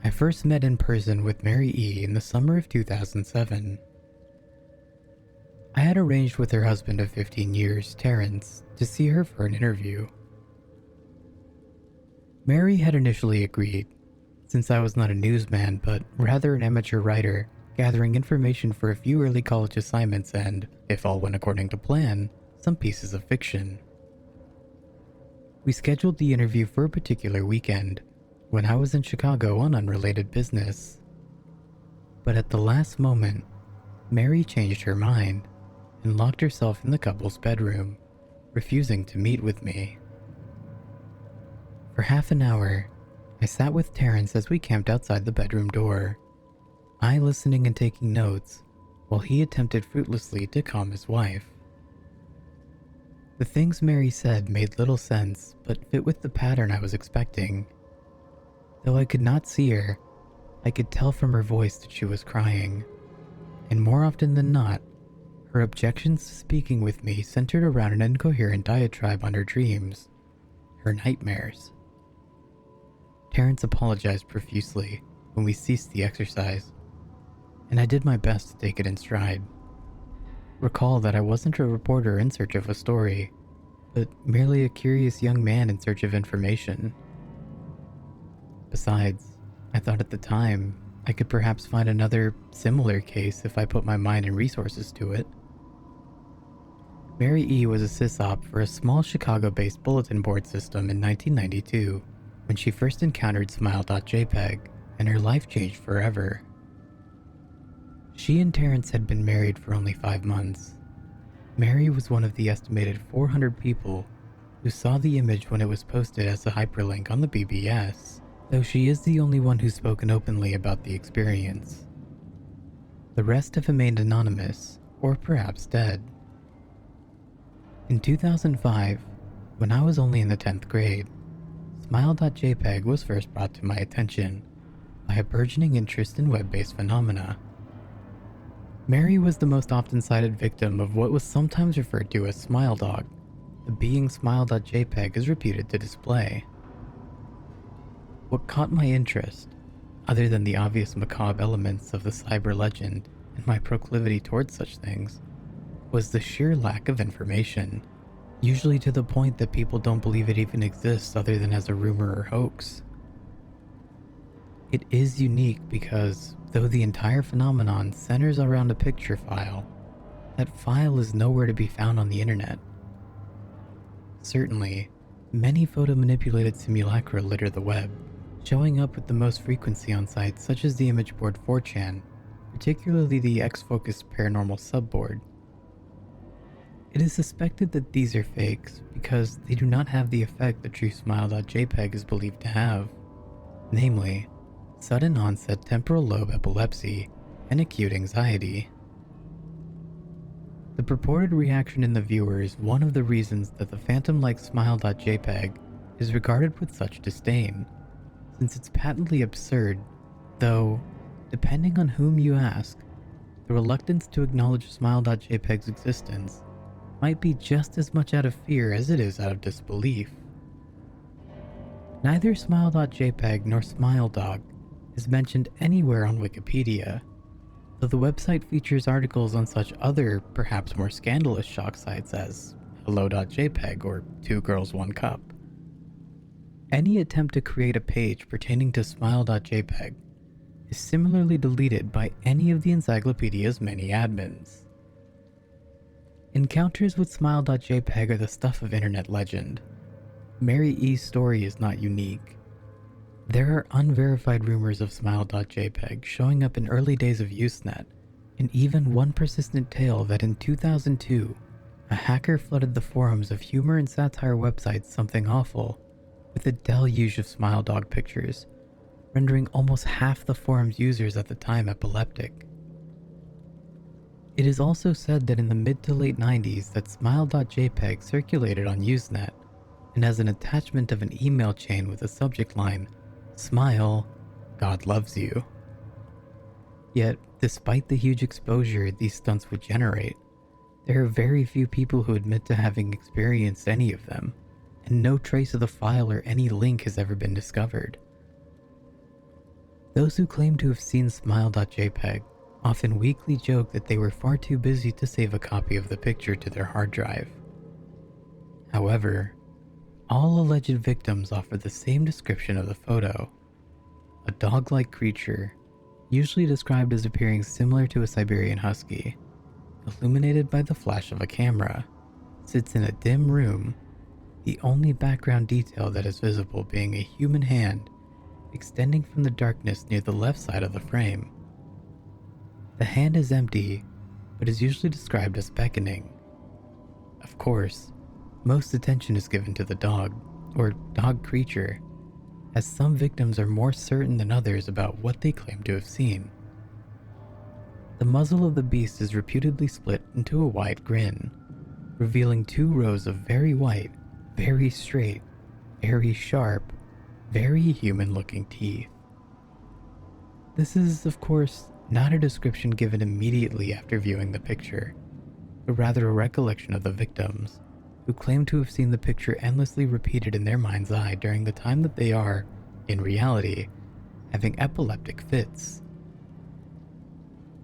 I first met in person with Mary E. in the summer of 2007. I had arranged with her husband of 15 years, Terrence, to see her for an interview. Mary had initially agreed, since I was not a newsman but rather an amateur writer gathering information for a few early college assignments and, if all went according to plan, some pieces of fiction. We scheduled the interview for a particular weekend, when I was in Chicago on unrelated business. But at the last moment, Mary changed her mind and locked herself in the couple's bedroom, refusing to meet with me. For half an hour, I sat with Terrence as we camped outside the bedroom door, I listening and taking notes, while he attempted fruitlessly to calm his wife. The things Mary said made little sense, but fit with the pattern I was expecting. Though I could not see her, I could tell from her voice that she was crying, and more often than not, her objections to speaking with me centered around an incoherent diatribe on her dreams, her nightmares. Terrence apologized profusely when we ceased the exercise, and I did my best to take it in stride. Recall that I wasn't a reporter in search of a story, but merely a curious young man in search of information. Besides, I thought at the time I could perhaps find another similar case if I put my mind and resources to it. Mary E. was a sysop for a small Chicago-based bulletin board system in 1992 when she first encountered Smile.jpg, and her life changed forever. She and Terrence had been married for only 5 months. Mary was one of the estimated 400 people who saw the image when it was posted as a hyperlink on the BBS, though she is the only one who's spoken openly about the experience. The rest have remained anonymous, or perhaps dead. In 2005, when I was only in the 10th grade, Smile.jpg was first brought to my attention by a burgeoning interest in web-based phenomena. Mary was the most often cited victim of what was sometimes referred to as Smile Dog, the being Smile.jpg is reputed to display. What caught my interest, other than the obvious macabre elements of the cyber legend and my proclivity towards such things, was the sheer lack of information, usually to the point that people don't believe it even exists other than as a rumor or hoax. It is unique because, though the entire phenomenon centers around a picture file, that file is nowhere to be found on the internet. Certainly, many photo-manipulated simulacra litter the web, showing up with the most frequency on sites such as the image board 4chan, particularly the X-focused paranormal subboard. It is suspected that these are fakes because they do not have the effect the true Smile.jpg is believed to have, namely, sudden onset temporal lobe epilepsy and acute anxiety. The purported reaction in the viewer is one of the reasons that the phantom-like Smile.jpg is regarded with such disdain, since it's patently absurd, though, depending on whom you ask, the reluctance to acknowledge Smile.jpg's existence might be just as much out of fear as it is out of disbelief. Neither Smile.jpg nor SmileDog is mentioned anywhere on Wikipedia, though the website features articles on such other, perhaps more scandalous shock sites as Hello.jpg or Two Girls One Cup. Any attempt to create a page pertaining to Smile.jpg is similarly deleted by any of the encyclopedia's many admins. Encounters with Smile.jpg are the stuff of internet legend. Mary E.'s story is not unique. There are unverified rumors of Smile.jpg showing up in early days of Usenet, and even one persistent tale that in 2002, a hacker flooded the forums of humor and satire website Something Awful with a deluge of Smile Dog pictures, rendering almost half the forum's users at the time epileptic. It is also said that in the mid to late 90s that Smile.jpg circulated on Usenet, and as an attachment of an email chain with a subject line, "Smile, God loves you." Yet, despite the huge exposure these stunts would generate, there are very few people who admit to having experienced any of them, and no trace of the file or any link has ever been discovered. Those who claim to have seen smile.jpg often weakly joke that they were far too busy to save a copy of the picture to their hard drive. However, all alleged victims offer the same description of the photo. A dog-like creature, usually described as appearing similar to a Siberian husky, illuminated by the flash of a camera, sits in a dim room, the only background detail that is visible being a human hand extending from the darkness near the left side of the frame. The hand is empty, but is usually described as beckoning. Of course, most attention is given to the dog, or dog creature, as some victims are more certain than others about what they claim to have seen. The muzzle of the beast is reputedly split into a wide grin, revealing 2 rows of very white, very straight, very sharp, very human-looking teeth. This is, of course, not a description given immediately after viewing the picture, but rather a recollection of the victims, who claim to have seen the picture endlessly repeated in their mind's eye during the time that they are, in reality, having epileptic fits.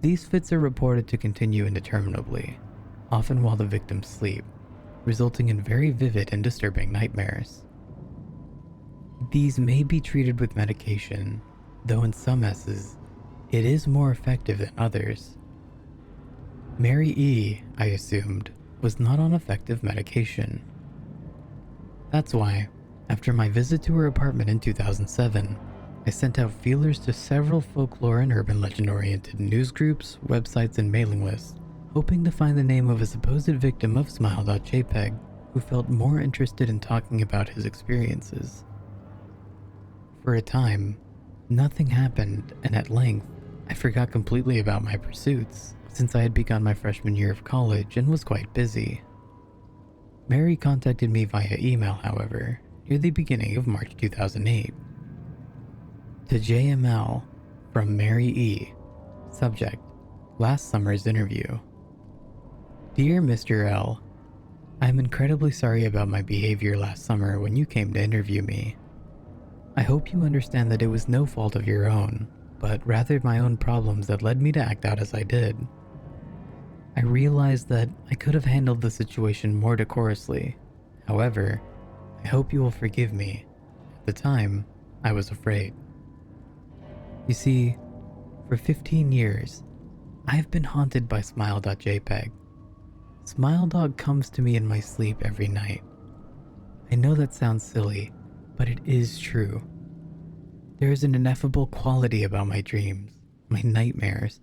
These fits are reported to continue indeterminably, often while the victims sleep, resulting in very vivid and disturbing nightmares. These may be treated with medication, though in some cases, it is more effective than others. Mary E., I assumed, was not on effective medication. That's why, after my visit to her apartment in 2007, I sent out feelers to several folklore and urban legend-oriented news groups, websites, and mailing lists, hoping to find the name of a supposed victim of smile.jpg who felt more interested in talking about his experiences. For a time, nothing happened, and at length, I forgot completely about my pursuits, since I had begun my freshman year of college and was quite busy. Mary contacted me via email, however, near the beginning of March 2008. To JML, from Mary E. Subject: last summer's interview. Dear Mr. L, I am incredibly sorry about my behavior last summer when you came to interview me. I hope you understand that it was no fault of your own, but rather my own problems that led me to act out as I did. I realized that I could have handled the situation more decorously. However, I hope you will forgive me. At the time, I was afraid. You see, for 15 years, I have been haunted by smile.jpg. Smile Dog comes to me in my sleep every night. I know that sounds silly, but it is true. There is an ineffable quality about my dreams, my nightmares,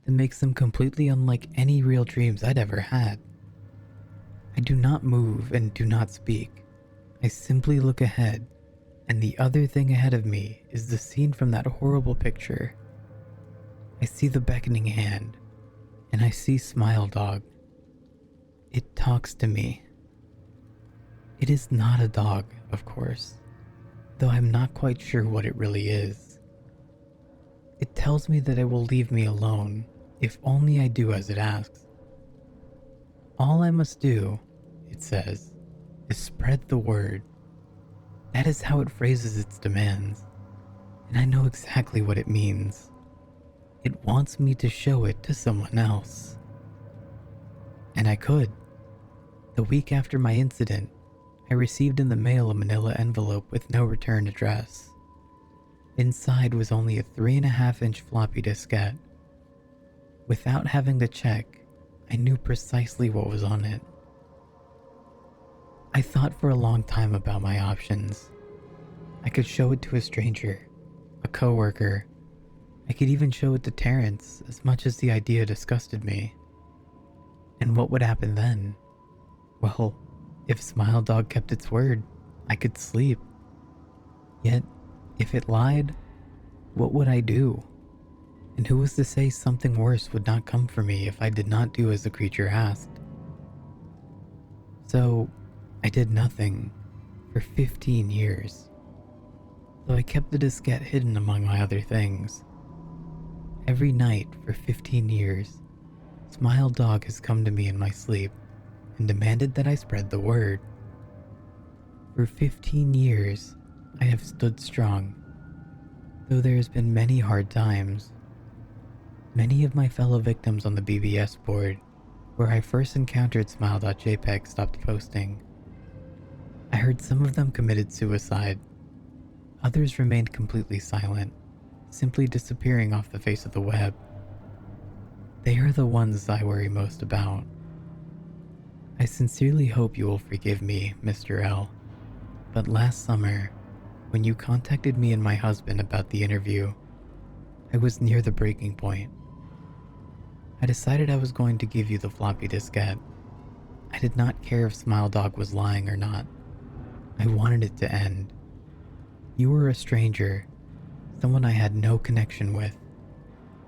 that makes them completely unlike any real dreams I'd ever had. I do not move and do not speak. I simply look ahead, and the other thing ahead of me is the scene from that horrible picture. I see the beckoning hand, and I see Smile Dog. It talks to me. It is not a dog, of course, though I'm not quite sure what it really is. It tells me that it will leave me alone if only I do as it asks. All I must do, it says, is spread the word. That is how it phrases its demands, and I know exactly what it means. It wants me to show it to someone else. And I could. The week after my incident, I received in the mail a manila envelope with no return address. Inside was only a 3.5-inch floppy diskette. Without having to check, I knew precisely what was on it. I thought for a long time about my options. I could show it to a stranger, a coworker. I could even show it to Terrence, as much as the idea disgusted me. And what would happen then? Well, if Smile Dog kept its word, I could sleep. Yet, if it lied, what would I do? And who was to say something worse would not come for me if I did not do as the creature asked? So, I did nothing for 15 years. Though I kept the diskette hidden among my other things. Every night for 15 years, Smile Dog has come to me in my sleep and demanded that I spread the word. For 15 years, I have stood strong. Though there has been many hard times, many of my fellow victims on the BBS board, where I first encountered smile.jpg, stopped posting. I heard some of them committed suicide. Others remained completely silent, simply disappearing off the face of the web. They are the ones I worry most about. I sincerely hope you will forgive me, Mr. L. But last summer, when you contacted me and my husband about the interview, I was near the breaking point. I decided I was going to give you the floppy diskette. I did not care if Smile Dog was lying or not. I wanted it to end. You were a stranger, someone I had no connection with,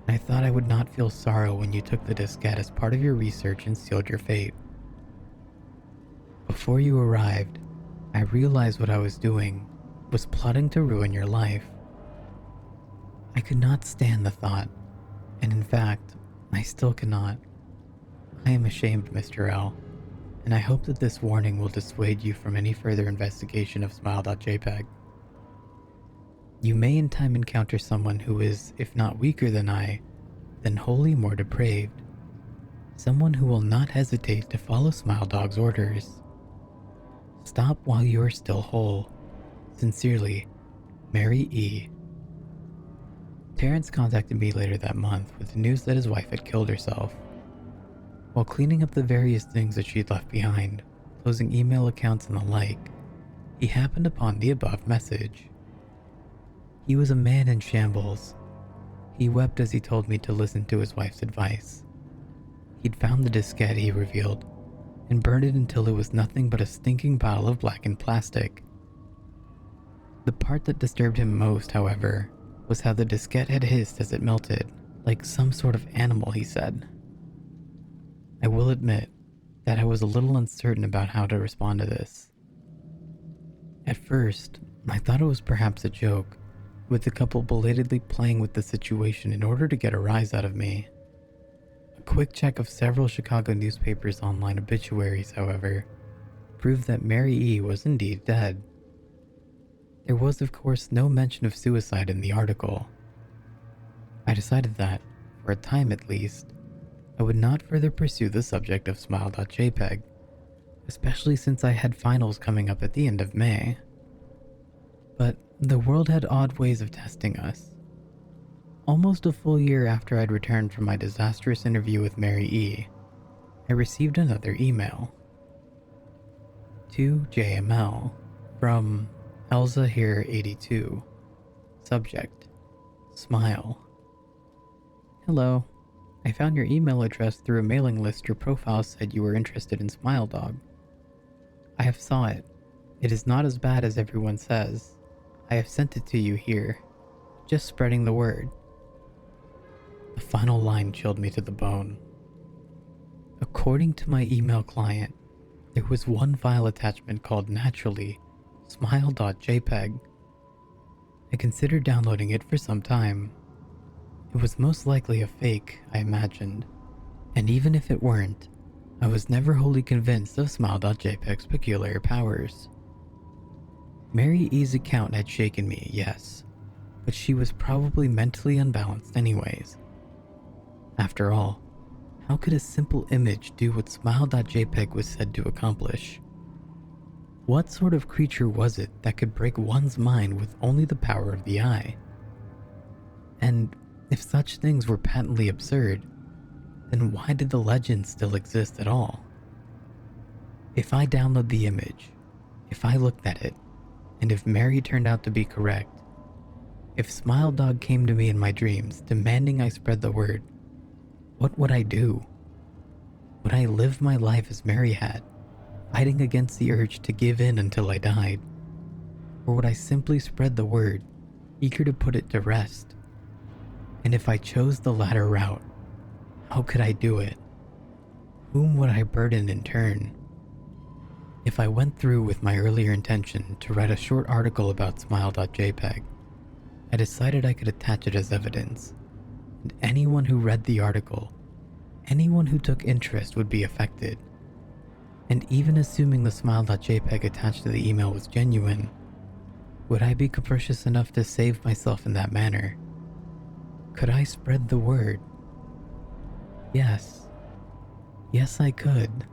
and I thought I would not feel sorrow when you took the diskette as part of your research and sealed your fate. Before you arrived, I realized what I was doing was plotting to ruin your life. I could not stand the thought, and in fact, I still cannot. I am ashamed, Mr. L, and I hope that this warning will dissuade you from any further investigation of smile.jpg. You may in time encounter someone who is, if not weaker than I, then wholly more depraved. Someone who will not hesitate to follow Smile Dog's orders. Stop while you are still whole. Sincerely, Mary E. Terrence contacted me later that month with the news that his wife had killed herself. While cleaning up the various things that she'd left behind, closing email accounts and the like, he happened upon the above message. He was a man in shambles. He wept as he told me to listen to his wife's advice. He'd found the diskette, he revealed, and burned it until it was nothing but a stinking pile of blackened plastic. The part that disturbed him most, however, was how the diskette had hissed as it melted, like some sort of animal, he said. I will admit that I was a little uncertain about how to respond to this. At first, I thought it was perhaps a joke, with the couple belatedly playing with the situation in order to get a rise out of me. A quick check of several Chicago newspapers' online obituaries, however, proved that Mary E. was indeed dead. There was, of course, no mention of suicide in the article. I decided that, for a time at least, I would not further pursue the subject of smile.jpg, especially since I had finals coming up at the end of May. But the world had odd ways of testing us. Almost a full year after I'd returned from my disastrous interview with Mary E., I received another email. To JML, from Elza here 82. Subject: Smile. Hello. I found your email address through a mailing list. Your profile said you were interested in Smile Dog. I have saw it. It is not as bad as everyone says. I have sent it to you here. Just spreading the word. The final line chilled me to the bone. According to my email client, there was one file attachment called naturally smile.jpg. I considered downloading it for some time. It was most likely a fake, I imagined, and even if it weren't, I was never wholly convinced of smile.jpg's peculiar powers. Mary E.'s account had shaken me, yes, but she was probably mentally unbalanced anyways. After all, how could a simple image do what smile.jpg was said to accomplish? What sort of creature was it that could break one's mind with only the power of the eye? And if such things were patently absurd, then why did the legend still exist at all? If I download the image, if I looked at it, and if Mary turned out to be correct, if Smile Dog came to me in my dreams demanding I spread the word, what would I do? Would I live my life as Mary had, fighting against the urge to give in until I died? Or would I simply spread the word, eager to put it to rest? And if I chose the latter route, how could I do it? Whom would I burden in turn? If I went through with my earlier intention to write a short article about smile.jpg, I decided I could attach it as evidence, and anyone who read the article, anyone who took interest would be affected. And even assuming the smile.jpg attached to the email was genuine, Would I be capricious enough to save myself in that manner? Could I spread the word? Yes. Yes, I could.